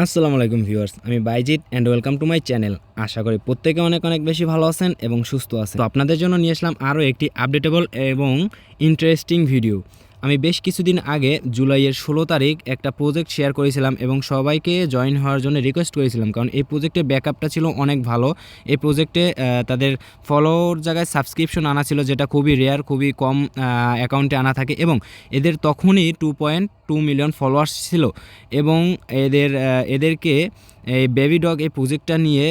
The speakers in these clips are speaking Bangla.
আসসালামু আলাইকুম ভিউয়ার্স, আমি Baijit and welcome to my channel. আশা করি প্রত্যেকে অনেক অনেক বেশি ভালো আছেন এবং সুস্থ আছেন। তো আপনাদের জন্য নিয়ে আসলাম আরও একটি আপডেটেবল এবং ইন্টারেস্টিং ভিডিও। আমি বেশ কিছুদিন আগে জুলাইয়ের 16 তারিখ একটা প্রজেক্ট শেয়ার করেছিলাম এবং সবাইকে জয়েন হওয়ার জন্য রিকোয়েস্ট করেছিলাম, কারণ এই প্রজেক্টের ব্যাকআপটা ছিল অনেক ভালো। এই প্রজেক্টে তাদের ফলোর জায়গায় সাবস্ক্রিপশন আনা ছিল, যেটা খুবই রেয়ার, খুবই কম অ্যাকাউন্টে আনা থাকে এবং এদের তখনই 2.2 মিলিয়ন ফলোয়ার্স ছিল এবং এদেরকে এই বেবি ডগ এই প্রজেক্টটা নিয়ে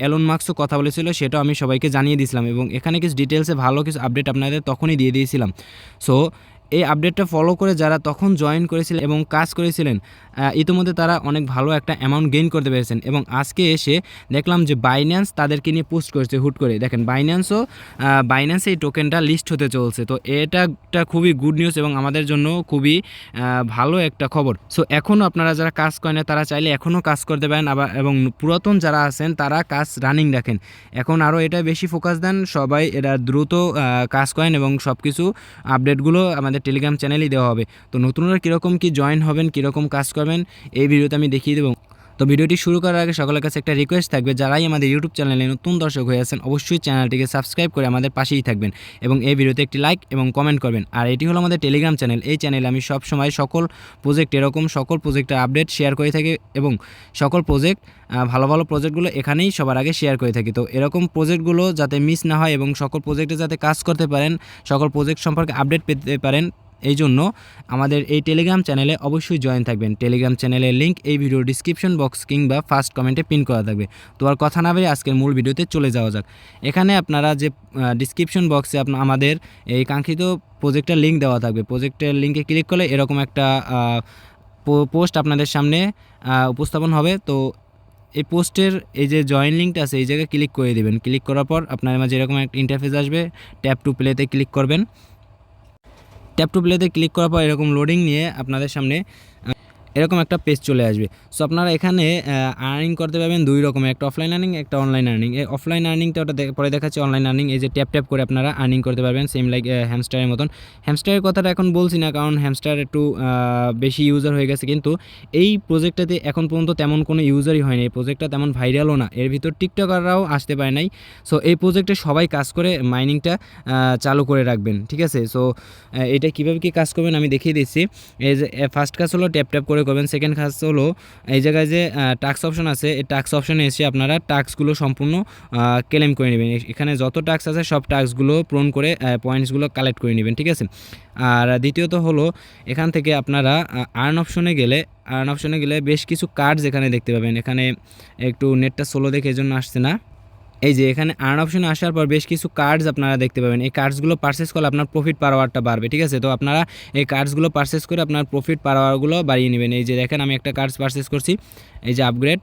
এলন মাস্কও কথা বলেছিল, সেটাও আমি সবাইকে জানিয়ে দিয়েছিলাম এবং এখানে কিছু ডিটেলসে ভালো কিছু আপডেট আপনাদের তখনই দিয়ে দিয়েছিলাম। সো এই আপডেটটা ফলো করে যারা তখন জয়েন করেছিলেন এবং কাজ করেছিলেন, ইতিমধ্যে তারা অনেক ভালো একটা অ্যামাউন্ট গেইন করতে পেরেছেন এবং আজকে এসে দেখলাম যে বাইন্যান্স তাদেরকে নিয়ে পোস্ট করেছে হুট করে। দেখেন, বাইন্যান্সে এই টোকেনটা লিস্ট হতে চলছে। তো এটা একটা খুবই গুড নিউজ এবং আমাদের জন্য খুবই ভালো একটা খবর। সো এখনও আপনারা যারা কাজ করেন না তারা চাইলে এখনও কাজ করতে পারেন, আবার এবং পুরাতন যারা আছেন তারা কাজ রানিং রাখেন। এখন আরও এটা বেশি ফোকাস দেন, সবাই এরা দ্রুত কাজ করেন এবং সব কিছু আপডেটগুলো আমাদের টেলিগ্রাম চ্যানেলেই দেওয়া হবে। তো নতুনরা কীরকম কি জয়েন হবেন, কীরকম কাজ করবেন, এই ভিডিওতে আমি দেখিয়ে দেবো। তো ভিডিওটি শুরু করার আগে সকলের কাছে একটা রিকোয়েস্ট থাকবে, যারাই আমাদের ইউটিউব চ্যানেলে নতুন দর্শক হয়ে আছেন অবশ্যই চ্যানেলটিকে সাবস্ক্রাইব করে আমাদের পাশেই থাকবেন এবং এই ভিডিওতে একটি লাইক এবং কমেন্ট করবেন। আর এটি হলো আমাদের টেলিগ্রাম চ্যানেল। এই চ্যানেলে আমি সব সময় সকল প্রজেক্টের আপডেট শেয়ার করে থাকি এবং সকল প্রজেক্ট ভালো ভালো প্রজেক্টগুলো এখানেই সবার আগে শেয়ার করে থাকি। তো এরকম প্রজেক্টগুলো যাতে মিস না হয় এবং সকল প্রজেক্টে যাতে কাজ করতে পারেন, সকল প্রজেক্ট সম্পর্কে আপডেট পেতে পারেন, এই জন্য আমাদের এই টেলিগ্রাম চ্যানেলে অবশ্যই জয়েন থাকবেন। টেলিগ্রাম চ্যানেলের লিঙ্ক এই ভিডিওর ডিসক্রিপশন বক্স কিংবা ফার্স্ট কমেন্টে পিন করা থাকবে। তো আর কথা না বেরিয়ে আজকের মূল ভিডিওতে চলে যাওয়া যাক। এখানে আপনারা যে ডিসক্রিপশন বক্সে আমাদের এই কাঙ্ক্ষিত প্রজেক্টের লিঙ্ক দেওয়া থাকবে। প্রজেক্টের লিঙ্কে ক্লিক করলে এরকম একটা পোস্ট আপনাদের সামনে উপস্থাপন হবে। তো এই পোস্টের এই যে জয়েন লিঙ্কটা আছে এই জায়গায় ক্লিক করে দেবেন। ক্লিক করার পর আপনার মাঝে এরকম একটা ইন্টারফেস আসবে। ট্যাপ টু প্লেতে ক্লিক করবেন। ট্যাপ টু প্লেতে ক্লিক করার পর এরকম লোডিং নিয়ে আপনাদের সামনে এরকম একটা পেজ চলে আসবে। সো আপনারা এখানে আর্নিং করতে পারবেন দুই রকমের, একটা অফলাইন আর্নিং, একটা অনলাইন আর্নিং। এই অফলাইন আর্নিংটা ওটা পরে দেখাচ্ছে। অনলাইন আর্নিং এই যে ট্যাপ ট্যাপ করে আপনারা আর্নিং করতে পারবেন, সেম লাইক হ্যামস্টারের মতন। হ্যামস্টারের কথাটা এখন বলছি না, কারণ হ্যামস্টার একটু বেশি ইউজার হয়ে গেছে, কিন্তু এই প্রজেক্টটাতে এখন পর্যন্ত তেমন কোনো ইউজারই হয়নি। এই প্রজেক্টটা তেমন ভাইরালও না, এর ভিতর টিকটকাররাও আসতে পারে নাই। সো এই প্রজেক্টে সবাই কাজ করে মাইনিংটা চালু করে রাখবেন, ঠিক আছে? সো এটা কীভাবে কী কাজ করবেন আমি দেখিয়ে দিচ্ছি। এই যে ফার্স্ট কাজ হলো ট্যাপ ট্যাপ করে করবেন। সেকেন্ড কাজ হলো এই জায়গায় যে টাস্ক অপশন আছে, এই টাস্ক অপশনে এসে আপনারা টাস্কগুলো সম্পূর্ণ ক্লেম করে নেবেন। এখানে যত টাস্ক আছে সব টাস্কগুলো পূরণ করে পয়েন্টসগুলো কালেক্ট করে নেবেন, ঠিক আছে? আর দ্বিতীয়ত হলো এখান থেকে আপনারা আর্ন অপশনে গেলে বেশ কিছু কার্ডস এখানে দেখতে পাবেন। এখানে একটু নেটটা স্লো দেখে এজন্য আসছে না। এই যে এখানে আর্ন অপশনে আসার পর বেশ কিছু কার্ডস আপনারা দেখতে পাবেন। এই কার্ডসগুলো পারচেস করলে আপনার প্রফিট পার আওয়ারটা বাড়বে, ঠিক আছে? তো আপনারা এই কার্ডসগুলো পারচেস করে আপনার প্রফিট পার আওয়ারগুলো বাড়িয়ে নেবেন। এই যে দেখেন, আমি একটা কার্ডস পারচেস করছি, এই যে আপগ্রেড,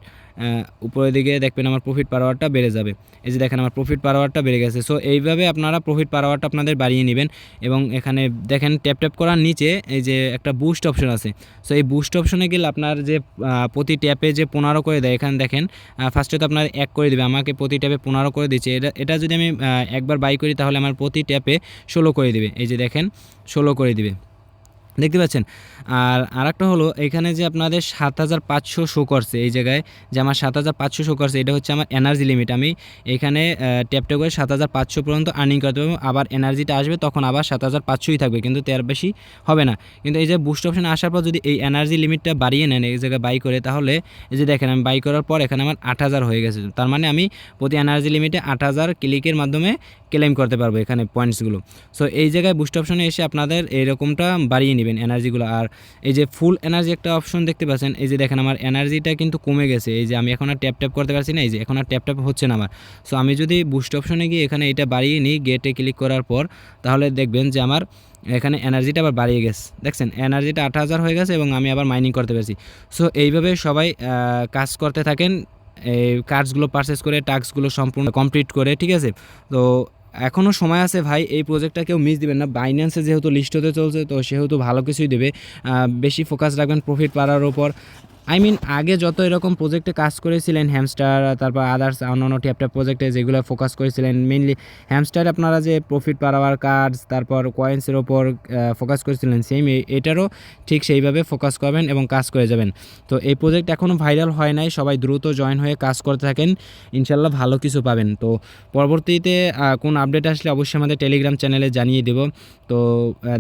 উপরের দিকে দেখবেন আমার প্রফিট পার আওয়ারটা বেড়ে যাবে। এই যে দেখেন আমার প্রফিট পার আওয়ারটা বেড়ে গেছে। সো এইভাবে আপনারা প্রফিট পার আওয়ারটা আপনাদের বাড়িয়ে নেবেন এবং এখানে দেখেন ট্যাপ ট্যাপ করার নিচে এই যে একটা বুস্ট অপশন আছে। সো এই বুস্ট অপশনে গেলে আপনার যে প্রতি ট্যাপে যে 15 করে দেয়, এখানে দেখেন ফার্স্টে তো আপনার 1 করে দেবে, আমাকে প্রতি ট্যাপে 15 করে দিচ্ছে। এটা যদি আমি একবার বাই করি তাহলে আমার প্রতি ট্যাপে 16 করে দেবে। এই যে দেখেন 16 করে দিবে, দেখতে পাচ্ছেন? আর আরেকটা হলো এখানে যে আপনাদের 7500 শো করছে, এই জায়গায় যে আমার 7500 শো করছে, এটা হচ্ছে আমার এনার্জি লিমিট। আমি এখানে ট্যাপটা করে 7500 পর্যন্ত আর্নিং করতে পারবো। আবার এনার্জিটা আসবে তখন আবার 7500ই থাকবে, কিন্তু তার বেশি হবে না। কিন্তু এই যে বুস্ট অপশনে আসার পর যদি এই এনার্জি লিমিটটা বাড়িয়ে নেন এই জায়গায় বাই করে, তাহলে এই যে দেখেন আমি বাই করার পর এখানে আমার 8000 হয়ে গেছে। তার মানে আমি প্রতি এনার্জি লিমিটে 8000 ক্লিকের মাধ্যমে ক্লেম করতে পারবো এখানে পয়েন্টসগুলো। সো এই জায়গায় বুস্ট অপশনে এসে আপনাদের এরকমটা বাড়িয়ে নেবেন এনার্জিগুলো। আর এই যে ফুল এনার্জি একটা অপশন দেখতে পাচ্ছেন, এই যে দেখেন আমার এনার্জিটা কিন্তু কমে গেছে। এই যে আমি এখন আর ট্যাপ ট্যাপ করতে পারছি না, এই যে এখন আর ট্যাপ ট্যাপ হচ্ছে না আমার। সো আমি যদি বুস্ট অপশনে গিয়ে এখানে এটা বাড়িয়ে নিই, গেটে ক্লিক করার পর, তাহলে দেখবেন যে আমার এখানে এনার্জিটা আবার বাড়িয়ে গেছে। দেখছেন এনার্জিটা 8000 হয়ে গেছে এবং আমি আবার মাইনিং করতে পারছি। সো এইভাবে সবাই কাজ করতে থাকেন, এই কার্ডসগুলো পারচেস করে টাস্কগুলো সম্পূর্ণ কমপ্লিট করে, ঠিক আছে? তো এখনও সময় আছে ভাই, এই প্রজেক্টটা কেউ মিস দিবেন না। বাইন্যান্সে যেহেতু লিস্ট হতে চলছে, তো সেহেতু ভালো কিছুই দেবে। বেশি ফোকাস রাখবেন প্রফিট পাওয়ার ওপর। আই মিন আগে যত এরকম প্রজেক্টে কাজ করেছিলেন হ্যামস্টার, তারপর আদার্স অন্যান্য ট্যাপ প্রজেক্টে যেগুলো ফোকাস করেছিলেন, মেইনলি হ্যামস্টার আপনারা যে প্রফিট পার আওয়ার কার্ডস তারপর কয়েন্সের ওপর ফোকাস করেছিলেন, সেম এটারও ঠিক সেইভাবে ফোকাস করবেন এবং কাজ করে যাবেন। তো এই প্রজেক্ট এখনও ভাইরাল হয় নাই, সবাই দ্রুত জয়েন হয়ে কাজ করতে থাকেন, ইনশাল্লাহ ভালো কিছু পাবেন। তো পরবর্তীতে কোন আপডেট আসলে অবশ্যই আমাদের টেলিগ্রাম চ্যানেলে জানিয়ে দেব। তো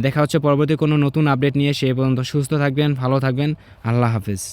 দেখা হচ্ছে পরবর্তী কোনো নতুন আপডেট নিয়ে, সে পর্যন্ত সুস্থ থাকবেন, ভালো থাকবেন, আল্লাহ হাফিজ।